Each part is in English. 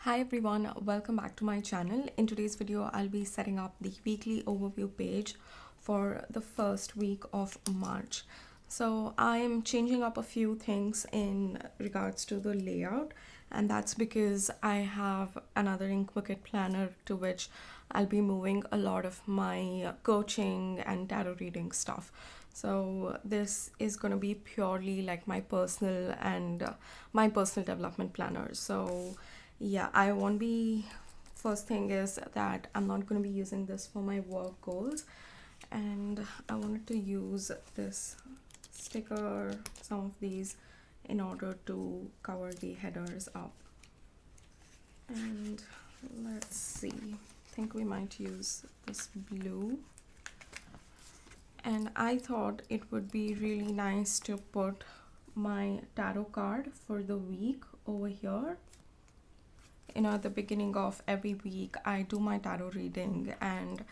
Hi everyone, welcome back to my channel. In today's video, I'll be setting up the weekly overview page for the first week of March. So I'm changing up a few things in regards to the layout, and that's because I have another ink bucket planner to which I'll be moving a lot of my coaching and tarot reading stuff. So this is going to be purely like my personal and my personal development planner. So yeah, I won't be. First thing is that I'm not going to be using this for my work goals, and I wanted to use this sticker, some of these, in order to cover the headers up. And let's see, I think we might use this blue. And I thought it would be really nice to put my tarot card for the week over here. At the beginning of every week, I do my tarot reading and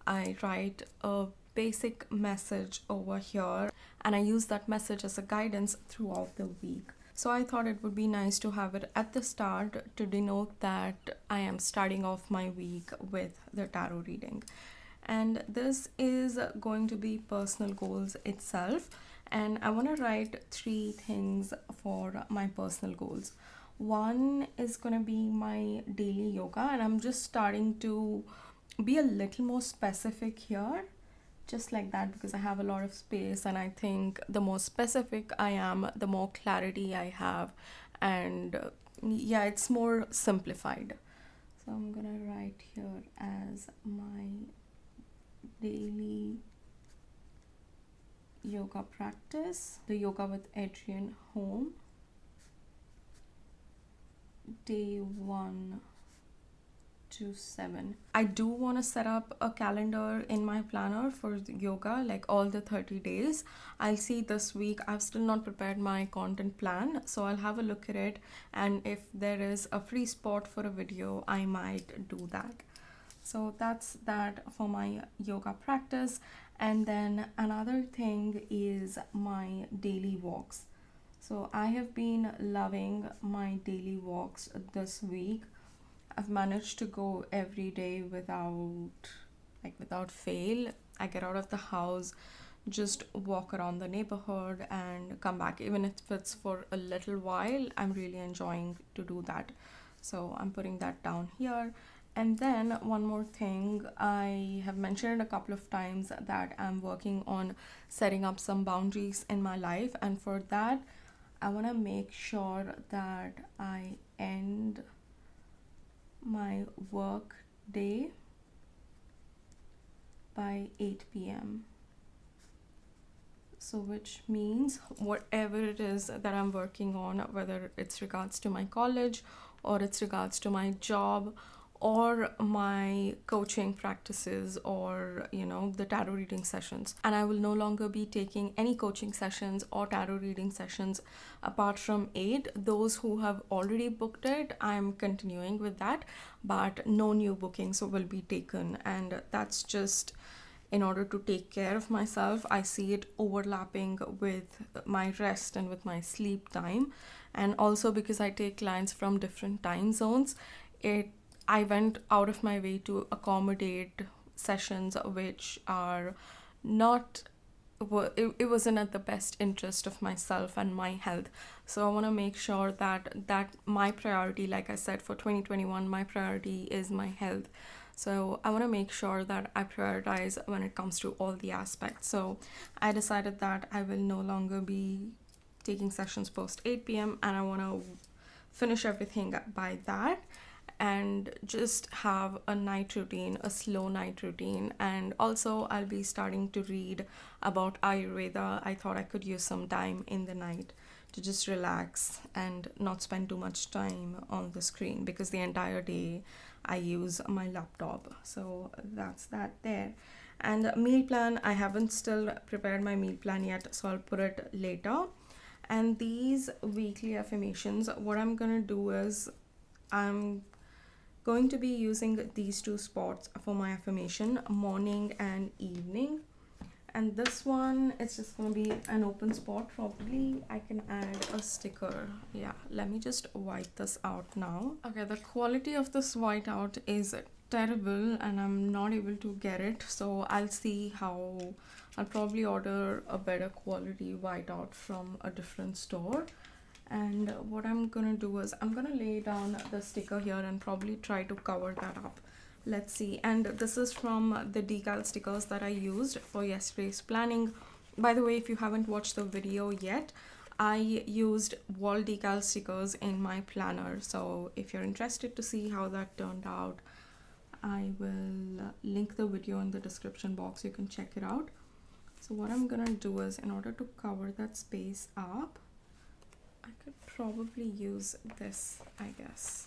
I write a basic message over here, and I use that message as a guidance throughout the week. So I thought it would be nice to have it at the start to denote that I am starting off my week with the tarot reading. And this is going to be personal goals itself, and I want to write 3 things for my personal goals. One is going to be my daily yoga, and I'm just starting to be a little more specific here, just like that, because I have a lot of space, and I think the more specific I am, the more clarity I have, and yeah, it's more simplified. So I'm gonna write here as my daily yoga practice, the Yoga with Adrian home, day 1 to 7. I do want to set up a calendar in my planner for the yoga, like all the 30 days. I'll see this week. I've still not prepared my content plan, so I'll have a look at it, and if there is a free spot for a video, I might do that. So that's that for my yoga practice. And then another thing is my daily walks. So I have been loving my daily walks this week. I've managed to go every day without fail. I get out of the house, just walk around the neighborhood and come back. Even if it's for a little while, I'm really enjoying to do that. So I'm putting that down here. And then one more thing, I have mentioned a couple of times that I'm working on setting up some boundaries in my life. And for that, I want to make sure that I end my work day by 8 p.m. So which means whatever it is that I'm working on, whether it's regards to my college or it's regards to my job or my coaching practices or the tarot reading sessions, and I will no longer be taking any coaching sessions or tarot reading sessions apart from 8. Those who have already booked it, I'm continuing with that, but no new bookings will be taken, and that's just in order to take care of myself. I see it overlapping with my rest and with my sleep time, and also because I take clients from different time zones, I went out of my way to accommodate sessions which are not, it wasn't at the best interest of myself and my health. So I want to make sure that my priority, like I said, for 2021, my priority is my health. So I want to make sure that I prioritize when it comes to all the aspects. So I decided that I will no longer be taking sessions post 8 p.m. and I want to finish everything by that and just have a night routine, a slow night routine. And also I'll be starting to read about Ayurveda. I thought I could use some time in the night to just relax and not spend too much time on the screen, because the entire day I use my laptop. So that's that there. And meal plan, I haven't still prepared my meal plan yet, so I'll put it later. And these weekly affirmations, what I'm gonna do is I'm going to be using these 2 spots for my affirmation, morning and evening. And this one, it's just gonna be an open spot. Probably I can add a sticker. Yeah, let me just white this out now. Okay, the quality of this whiteout is terrible and I'm not able to get it. So I'll see how, I'll probably order a better quality whiteout from a different store. And what I'm gonna do is I'm gonna lay down the sticker here and probably try to cover that up. Let's see. And this is from the decal stickers that I used for yesterday's planning. By the way, if you haven't watched the video yet, I used wall decal stickers in my planner. So if you're interested to see how that turned out, I will link the video in the description box. You can check it out. So what I'm gonna do is, in order to cover that space up, I could probably use this, I guess,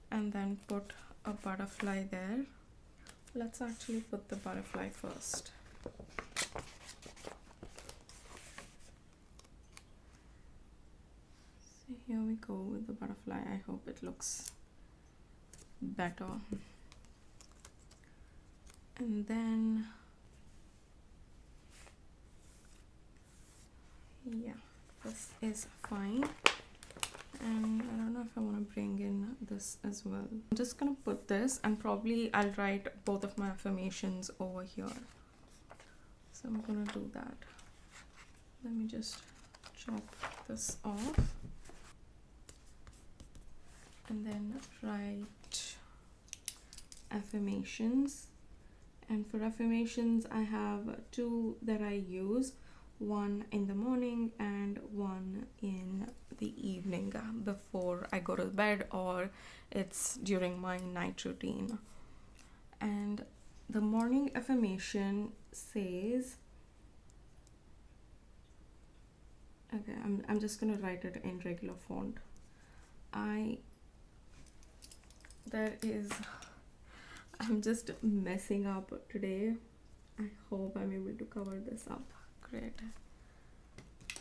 and then put a butterfly there. Let's actually put the butterfly first. So here we go with the butterfly. I hope it looks better. And then, yeah, this is fine. And I don't know if I want to bring in this as well. I'm just gonna put this, and probably I'll write both of my affirmations over here. So I'm gonna do that. Let me just chop this off and then write affirmations. And for affirmations, I have two that I use, one in the morning and one in the evening before I go to bed, or it's during my night routine. And the morning affirmation says, okay, I'm just gonna write it in regular font. I'm just messing up today. I hope I'm able to cover this up. Great.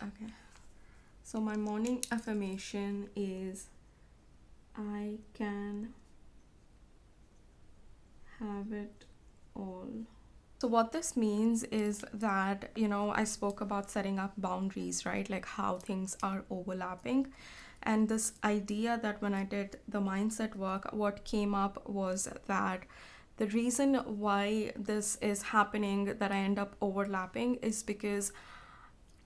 Okay, so my morning affirmation is, I can have it all. So what this means is that, I spoke about setting up boundaries, right? Like how things are overlapping. And this idea that when I did the mindset work, what came up was that the reason why this is happening, that I end up overlapping, is because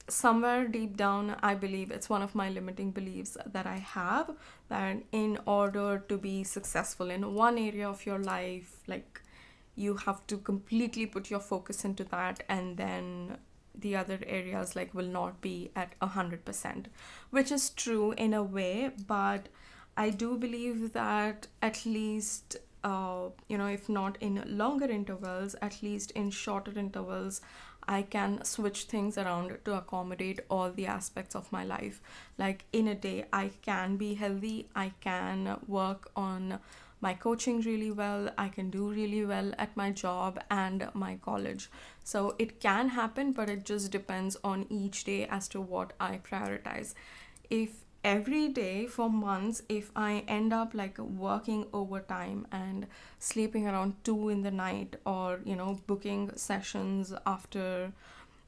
somewhere deep down, I believe it's one of my limiting beliefs that I have, that in order to be successful in one area of your life, like, you have to completely put your focus into that, and then the other areas will not be at 100%, which is true in a way. But I do believe that at least if not in longer intervals, at least in shorter intervals, I can switch things around to accommodate all the aspects of my life. Like in a day, I can be healthy, I can work on my coaching really well, I can do really well at my job and my college. So it can happen, but it just depends on each day as to what I prioritize. If every day for months, if I end up working overtime and sleeping around 2 in the night, or booking sessions after,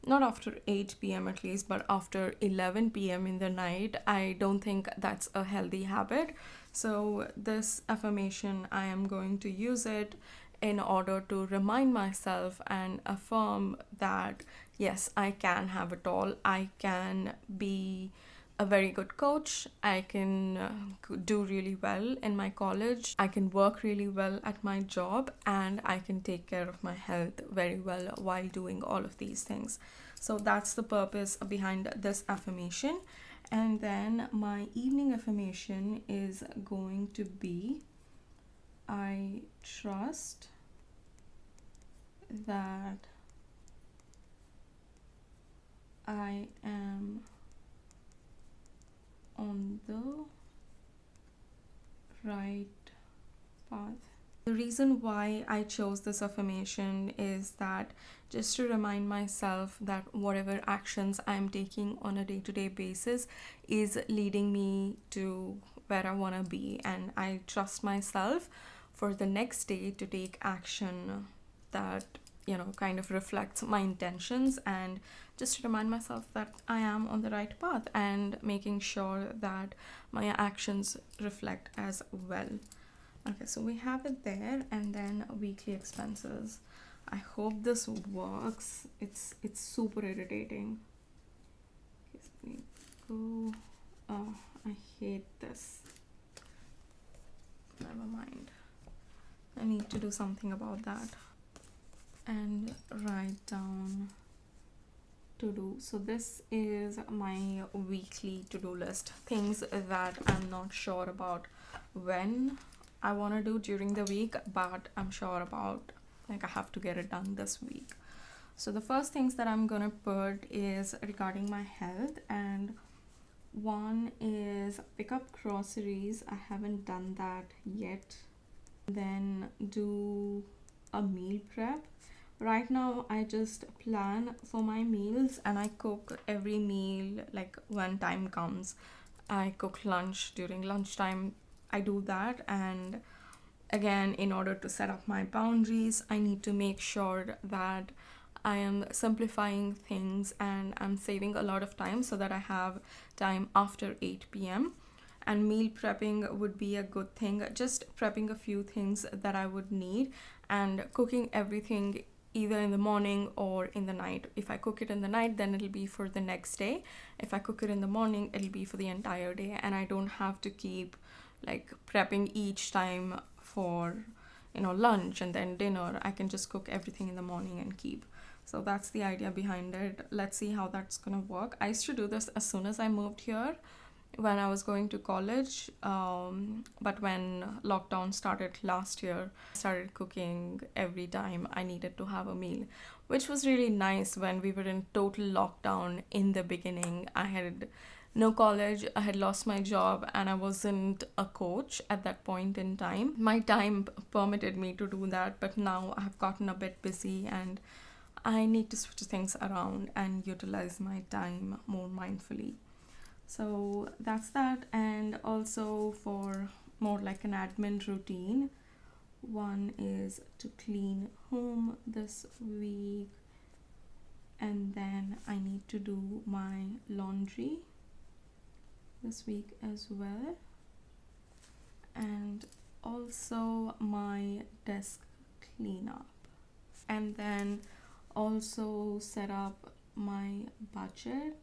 not after 8 p.m. at least, but after 11 p.m. in the night, I don't think that's a healthy habit. So this affirmation, I am going to use it in order to remind myself and affirm that yes, I can have it all. I can be a very good coach, I can do really well in my college, I can work really well at my job, and I can take care of my health very well while doing all of these things. So that's the purpose behind this affirmation. And then my evening affirmation is going to be, I trust that I am on the right path. The reason why I chose this affirmation is that just to remind myself that whatever actions I'm taking on a day-to-day basis is leading me to where I want to be, and I trust myself for the next day to take action that kind of reflects my intentions, and just to remind myself that I am on the right path and making sure that my actions reflect as well. Okay, so we have it there, and then weekly expenses. I hope this works. It's super irritating. Okay, so we go. Oh, I hate this. Never mind. I need to do something about that. And write down to do. So this is my weekly to-do list. Things that I'm not sure about when I want to do during the week, but I'm sure about, like, I have to get it done this week. So the first things that I'm gonna put is regarding my health, and one is pick up groceries. I haven't done that yet. Then do a meal prep. Right now I just plan for my meals and I cook every meal, like when time comes. I cook lunch during lunchtime. I do that, and again, in order to set up my boundaries, I need to make sure that I am simplifying things and I'm saving a lot of time so that I have time after 8 p.m. And meal prepping would be a good thing, just prepping a few things that I would need and cooking everything either in the morning or in the night. If I cook it in the night, then it'll be for the next day. If I cook it in the morning, it'll be for the entire day, and I don't have to keep like prepping each time for lunch and then dinner. I can just cook everything in the morning and keep. So that's the idea behind it. Let's see how that's gonna work. I used to do this as soon as I moved here when I was going to college, but when lockdown started last year, I started cooking every time I needed to have a meal, which was really nice when we were in total lockdown in the beginning. I had no college, I had lost my job, and I wasn't a coach at that point in time. My time permitted me to do that, but now I have gotten a bit busy and I need to switch things around and utilize my time more mindfully. So that's that. And also for more like an admin routine, one is to clean home this week, and then I need to do my laundry this week as well, and also my desk cleanup, and then also set up my budget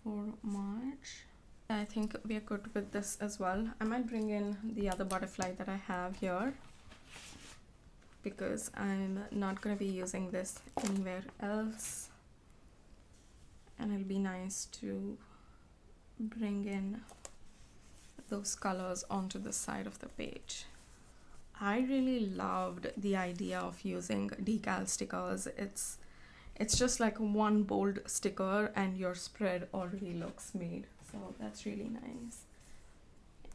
for March. I think we are good with this as well. I might bring in the other butterfly that I have here because I'm not going to be using this anywhere else, and it'll be nice to bring in those colors onto the side of the page. I really loved the idea of using decal stickers. It's just like one bold sticker and your spread already looks made. So that's really nice.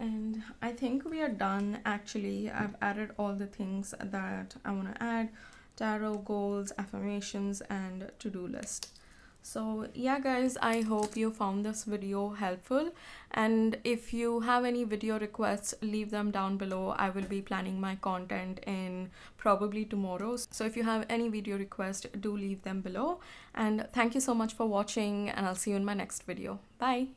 And I think we are done actually. I've added all the things that I want to add: tarot, goals, affirmations, and to-do list. So yeah guys, I hope you found this video helpful, and if you have any video requests, leave them down below. I will be planning my content in probably tomorrow, so if you have any video requests, do leave them below. And thank you so much for watching, and I'll see you in my next video. Bye.